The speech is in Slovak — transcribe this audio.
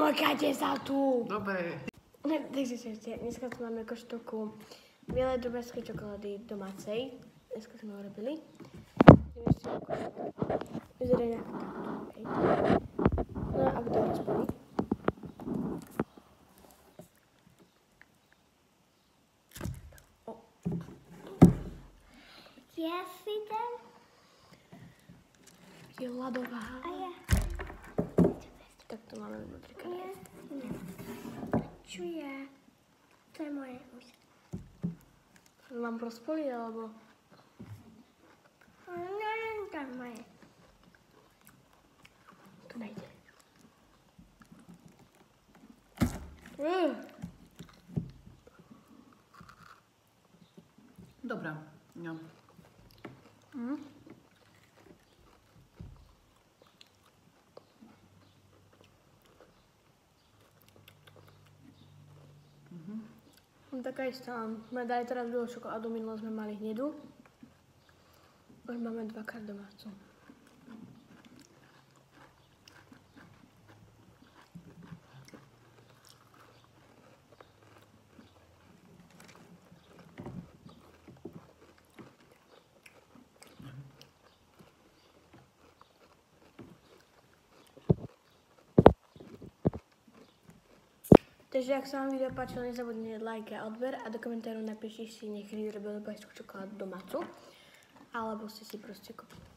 Nedomokajte sa tu. Dobre. Takže dneska tu máme koštovku bielej drobárskej čokolády domácej. Dneska sme ho robili. Vyzerá nejak takto. No a kto rozpolí? Ja si dám. Je ľadová. A ja. Tak to máme vnútri. Ja. Čo je? To je moje už. Mám rozpoliť, alebo? No, to je moje. To nejde. Dobrá. No. Taká istá. Sme dali teraz bielú čokoládu, minulo sme mali hnedu. Už máme dvakrát domácu. Takže ak sa vám video páčilo, nezabudnite like a odber a do komentáru napíšte si, nech vyrobil bajskú čokoládu domácu. Alebo ste si proste kúpili.